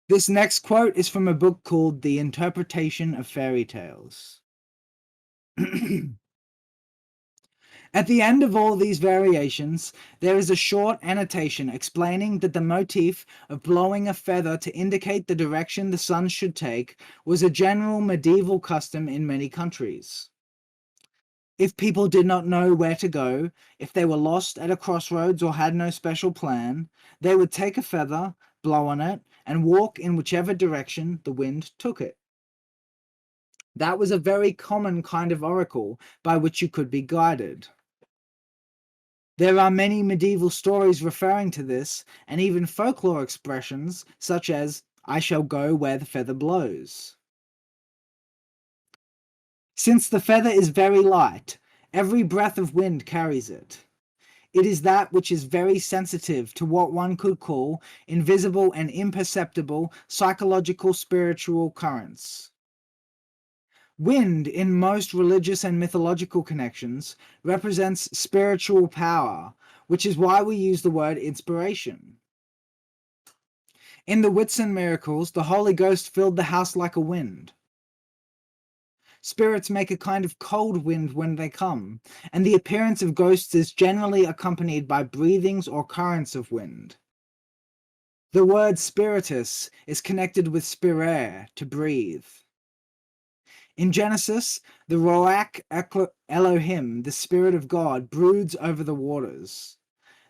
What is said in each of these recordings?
This next quote is from a book called The Interpretation of Fairy Tales. At the end of all these variations, there is a short annotation explaining that the motif of blowing a feather to indicate the direction the sun should take was a general medieval custom in many countries. If people did not know where to go, if they were lost at a crossroads or had no special plan, they would take a feather, blow on it, and walk in whichever direction the wind took it. That was a very common kind of oracle by which you could be guided. There are many medieval stories referring to this, and even folklore expressions such as, "I shall go where the feather blows." Since the feather is very light, every breath of wind carries it. It is that which is very sensitive to what one could call invisible and imperceptible psychological spiritual currents. Wind, in most religious and mythological connections, represents spiritual power, which is why we use the word inspiration. In the Whitsun miracles, the Holy Ghost filled the house like a wind. Spirits make a kind of cold wind when they come, and the appearance of ghosts is generally accompanied by breathings or currents of wind. The word spiritus is connected with spirare, to breathe. In Genesis, the Roach Elohim, the Spirit of God, broods over the waters.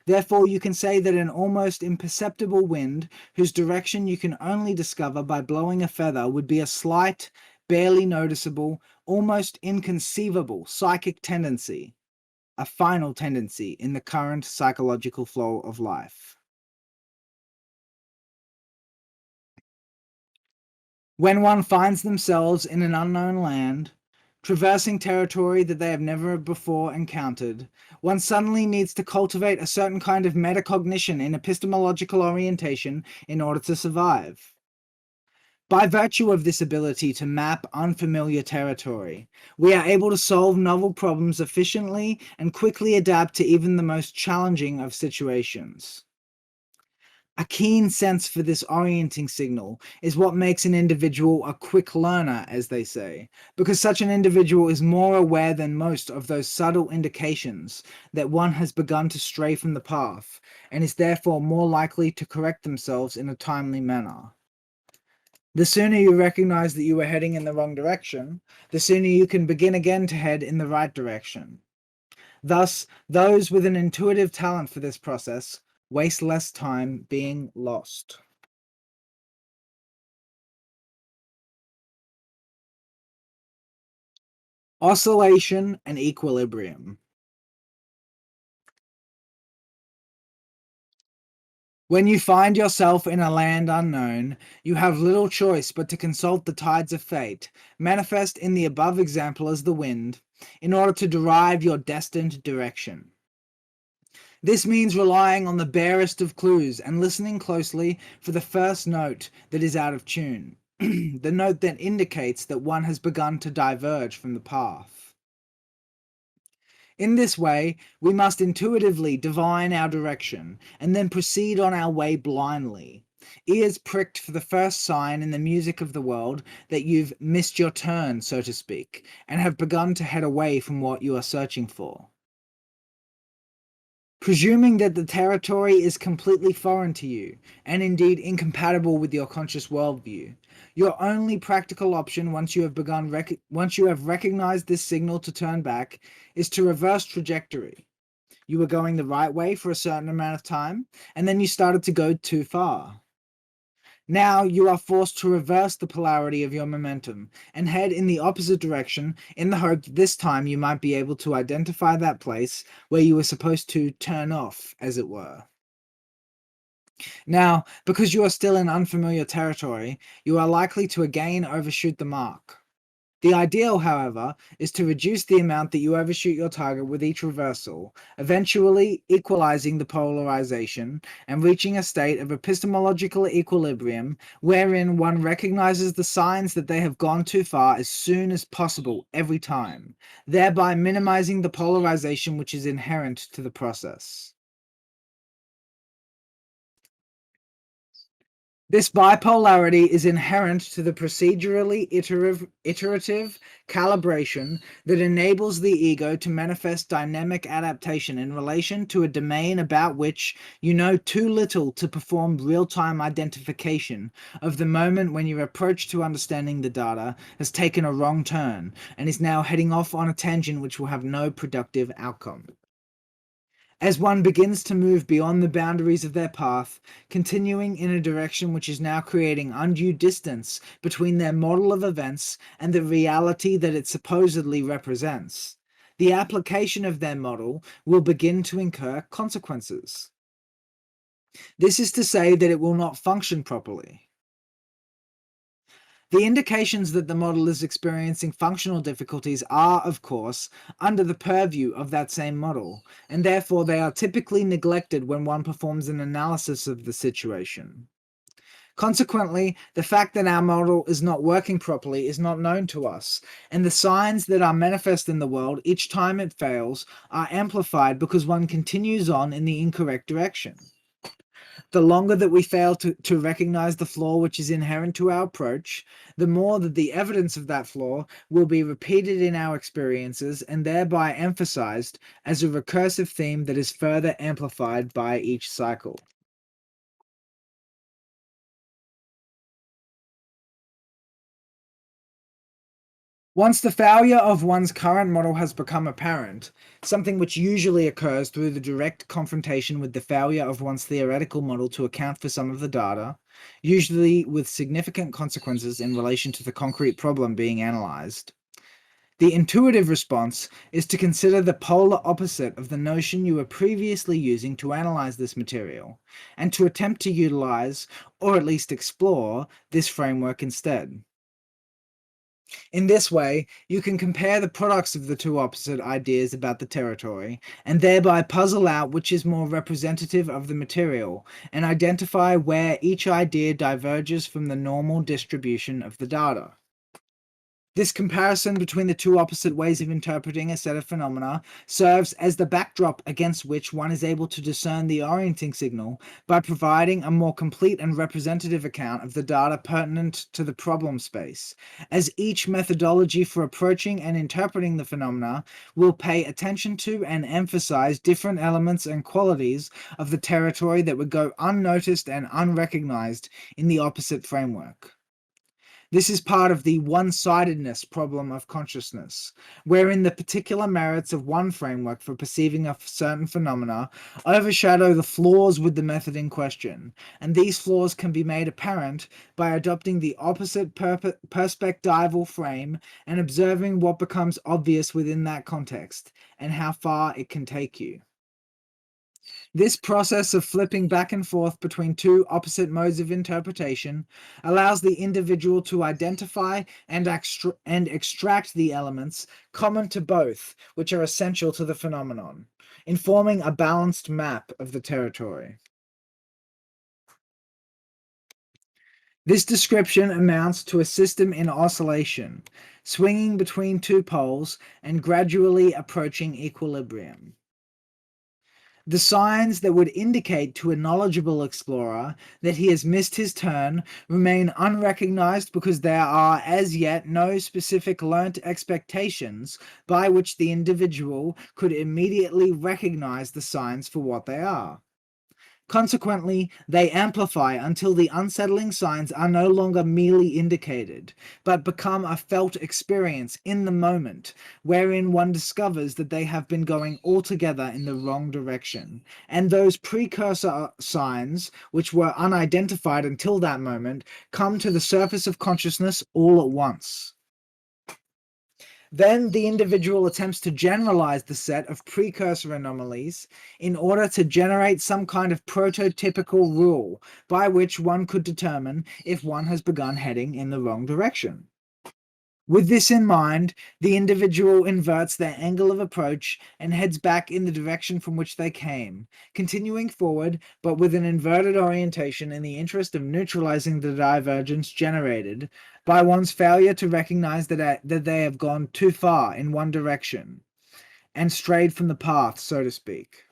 Therefore, you can say that an almost imperceptible wind, whose direction you can only discover by blowing a feather, would be a slight, barely noticeable, almost inconceivable psychic tendency, a final tendency in the current psychological flow of life. When one finds themselves in an unknown land, traversing territory that they have never before encountered, one suddenly needs to cultivate a certain kind of metacognition in epistemological orientation in order to survive. By virtue of this ability to map unfamiliar territory, we are able to solve novel problems efficiently and quickly adapt to even the most challenging of situations. A keen sense for this orienting signal is what makes an individual a quick learner, as they say, because such an individual is more aware than most of those subtle indications that one has begun to stray from the path, and is therefore more likely to correct themselves in a timely manner. The sooner you recognize that you are heading in the wrong direction, the sooner you can begin again to head in the right direction. Thus, those with an intuitive talent for this process waste less time being lost. Oscillation and equilibrium. When you find yourself in a land unknown, you have little choice but to consult the tides of fate, manifest in the above example as the wind, in order to derive your destined direction. This means relying on the barest of clues and listening closely for the first note that is out of tune, the note that indicates that one has begun to diverge from the path. In this way, we must intuitively divine our direction and then proceed on our way blindly, ears pricked for the first sign in the music of the world that you've missed your turn, so to speak, and have begun to head away from what you are searching for. Presuming that the territory is completely foreign to you, and indeed incompatible with your conscious worldview, your only practical option once you have recognized this signal to turn back is to reverse trajectory. You were going the right way for a certain amount of time, and then you started to go too far. Now you are forced to reverse the polarity of your momentum and head in the opposite direction in the hope that this time you might be able to identify that place where you were supposed to turn off, as it were. Now, because you are still in unfamiliar territory, you are likely to again overshoot the mark. The ideal, however, is to reduce the amount that you overshoot your target with each reversal, eventually equalizing the polarization and reaching a state of epistemological equilibrium wherein one recognizes the signs that they have gone too far as soon as possible every time, thereby minimizing the polarization which is inherent to the process. This bipolarity is inherent to the procedurally iterative calibration that enables the ego to manifest dynamic adaptation in relation to a domain about which you know too little to perform real-time identification of the moment when your approach to understanding the data has taken a wrong turn and is now heading off on a tangent which will have no productive outcome. As one begins to move beyond the boundaries of their path, continuing in a direction which is now creating undue distance between their model of events and the reality that it supposedly represents, the application of their model will begin to incur consequences. This is to say that it will not function properly. The indications that the model is experiencing functional difficulties are, of course, under the purview of that same model, and therefore they are typically neglected when one performs an analysis of the situation. Consequently, the fact that our model is not working properly is not known to us, and the signs that are manifest in the world each time it fails are amplified because one continues on in the incorrect direction. The longer that we fail to recognize the flaw which is inherent to our approach, the more that the evidence of that flaw will be repeated in our experiences and thereby emphasized as a recursive theme that is further amplified by each cycle. Once the failure of one's current model has become apparent, something which usually occurs through the direct confrontation with the failure of one's theoretical model to account for some of the data, usually with significant consequences in relation to the concrete problem being analyzed. The intuitive response is to consider the polar opposite of the notion you were previously using to analyze this material, and to attempt to utilize, or at least explore, this framework instead. In this way, you can compare the products of the two opposite ideas about the territory, and thereby puzzle out which is more representative of the material, and identify where each idea diverges from the normal distribution of the data. This comparison between the two opposite ways of interpreting a set of phenomena serves as the backdrop against which one is able to discern the orienting signal by providing a more complete and representative account of the data pertinent to the problem space, as each methodology for approaching and interpreting the phenomena will pay attention to and emphasize different elements and qualities of the territory that would go unnoticed and unrecognized in the opposite framework. This is part of the one-sidedness problem of consciousness, wherein the particular merits of one framework for perceiving a certain phenomena overshadow the flaws with the method in question, and these flaws can be made apparent by adopting the opposite perspectival frame and observing what becomes obvious within that context, and how far it can take you. This process of flipping back and forth between two opposite modes of interpretation allows the individual to identify and extract the elements common to both, which are essential to the phenomenon, informing a balanced map of the territory. This description amounts to a system in oscillation, swinging between two poles and gradually approaching equilibrium. The signs that would indicate to a knowledgeable explorer that he has missed his turn remain unrecognized because there are as yet no specific learnt expectations by which the individual could immediately recognize the signs for what they are. Consequently, they amplify until the unsettling signs are no longer merely indicated, but become a felt experience in the moment, wherein one discovers that they have been going altogether in the wrong direction, and those precursor signs, which were unidentified until that moment, come to the surface of consciousness all at once. Then the individual attempts to generalize the set of precursor anomalies in order to generate some kind of prototypical rule by which one could determine if one has begun heading in the wrong direction. With this in mind, the individual inverts their angle of approach and heads back in the direction from which they came, continuing forward but with an inverted orientation in the interest of neutralizing the divergence generated by one's failure to recognize that they have gone too far in one direction and strayed from the path, so to speak.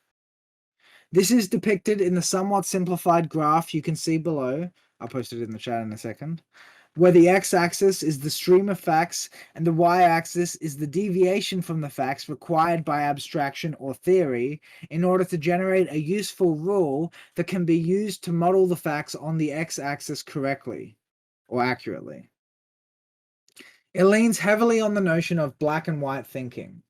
This is depicted in the somewhat simplified graph you can see below. I'll post it in the chat in a second, where the x-axis is the stream of facts and the y-axis is the deviation from the facts required by abstraction or theory in order to generate a useful rule that can be used to model the facts on the x-axis correctly or accurately. It leans heavily on the notion of black and white thinking.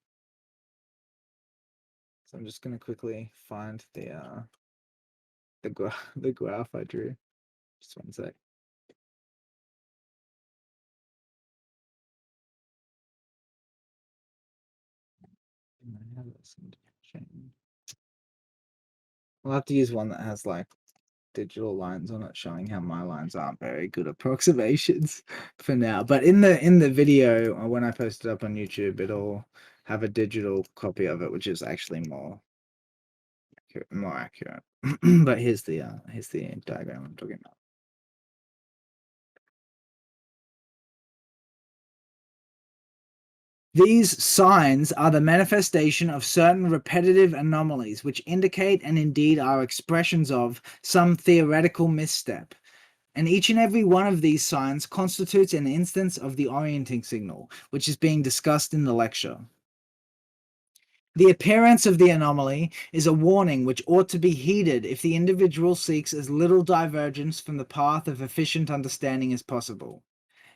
So I'm just going to quickly find the graph I drew. Just one sec. I'll have to use one that has like digital lines on it showing how my lines aren't very good approximations for now. But in the video, or when I post it up on YouTube, it'll have a digital copy of it, which is actually more accurate. But here's the diagram I'm talking about. These signs are the manifestation of certain repetitive anomalies which indicate and indeed are expressions of some theoretical misstep. And each and every one of these signs constitutes an instance of the orienting signal, which is being discussed in the lecture. The appearance of the anomaly is a warning which ought to be heeded if the individual seeks as little divergence from the path of efficient understanding as possible.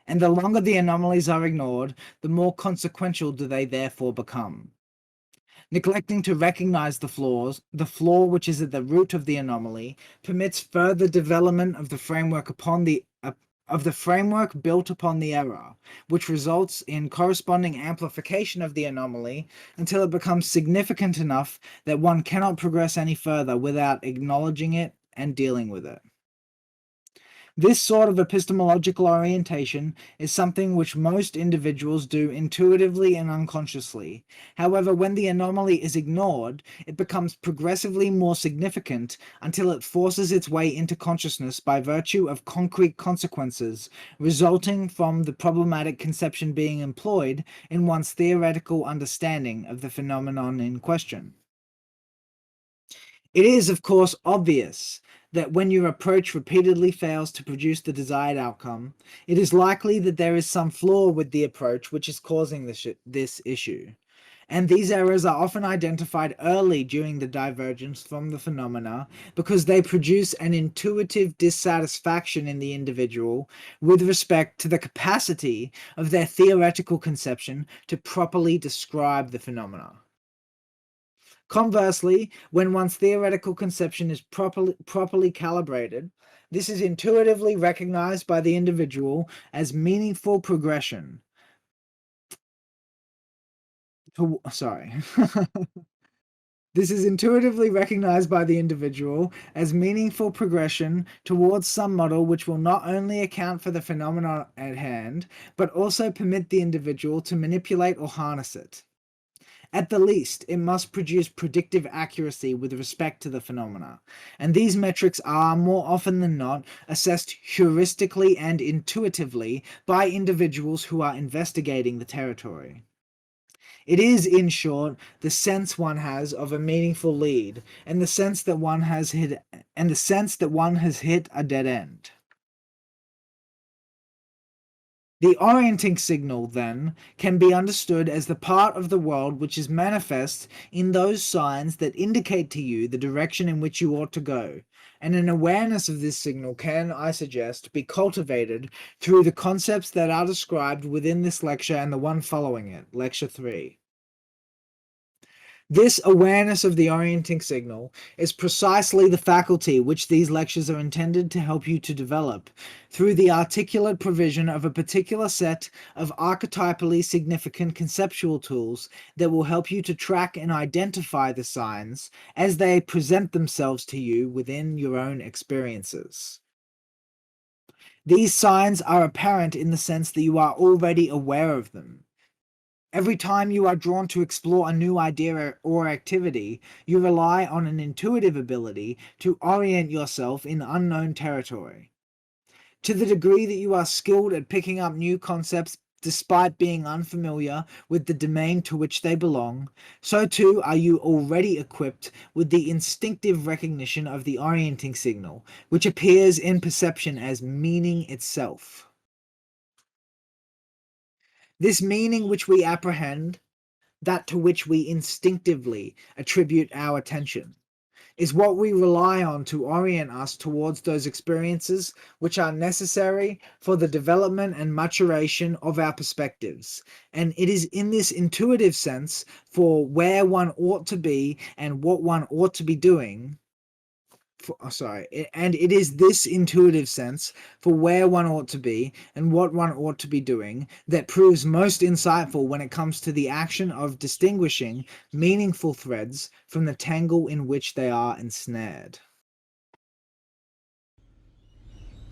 And the longer the anomalies are ignored, the more consequential do they therefore become. Neglecting to recognize the flaw which is at the root of the anomaly, permits further development of the framework built upon the error, which results in corresponding amplification of the anomaly until it becomes significant enough that one cannot progress any further without acknowledging it and dealing with it. This sort of epistemological orientation is something which most individuals do intuitively and unconsciously. However, when the anomaly is ignored, it becomes progressively more significant until it forces its way into consciousness by virtue of concrete consequences resulting from the problematic conception being employed in one's theoretical understanding of the phenomenon in question. It is, of course, obvious that when your approach repeatedly fails to produce the desired outcome, it is likely that there is some flaw with the approach which is causing this issue. And these errors are often identified early during the divergence from the phenomena because they produce an intuitive dissatisfaction in the individual with respect to the capacity of their theoretical conception to properly describe the phenomena. Conversely, when one's theoretical conception is properly calibrated, this is intuitively recognized by the individual as meaningful progression. This is intuitively recognized by the individual as meaningful progression towards some model which will not only account for the phenomenon at hand, but also permit the individual to manipulate or harness it. At the least, it must produce predictive accuracy with respect to the phenomena, and these metrics are, more often than not, assessed heuristically and intuitively by individuals who are investigating the territory. It is, in short, the sense one has of a meaningful lead, and the sense that one has hit a dead end. The orienting signal, then, can be understood as the part of the world which is manifest in those signs that indicate to you the direction in which you ought to go, and an awareness of this signal can, I suggest, be cultivated through the concepts that are described within this lecture and the one following it, Lecture 3. This awareness of the orienting signal is precisely the faculty which these lectures are intended to help you to develop through the articulate provision of a particular set of archetypally significant conceptual tools that will help you to track and identify the signs as they present themselves to you within your own experiences. These signs are apparent in the sense that you are already aware of them. Every time you are drawn to explore a new idea or activity, you rely on an intuitive ability to orient yourself in unknown territory. To the degree that you are skilled at picking up new concepts Despite being unfamiliar with the domain to which they belong, so too are you already equipped with the instinctive recognition of the orienting signal, which appears in perception as meaning itself. This meaning which we apprehend, that to which we instinctively attribute our attention, is what we rely on to orient us towards those experiences which are necessary for the development and maturation of our perspectives. And it is in this intuitive sense for where one ought to be and what one ought to be doing. And it is this intuitive sense for where one ought to be and what one ought to be doing that proves most insightful when it comes to the action of distinguishing meaningful threads from the tangle in which they are ensnared.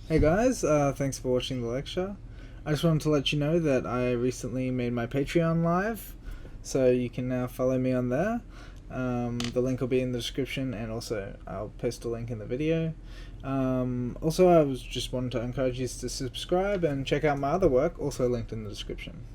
Hey guys, thanks for watching the lecture. I just wanted to let you know that I recently made my Patreon live, so you can now follow me on there. The link will be in the description, and also I'll post a link in the video. Also, I was just wanting to encourage you to subscribe and check out my other work, also linked in the description.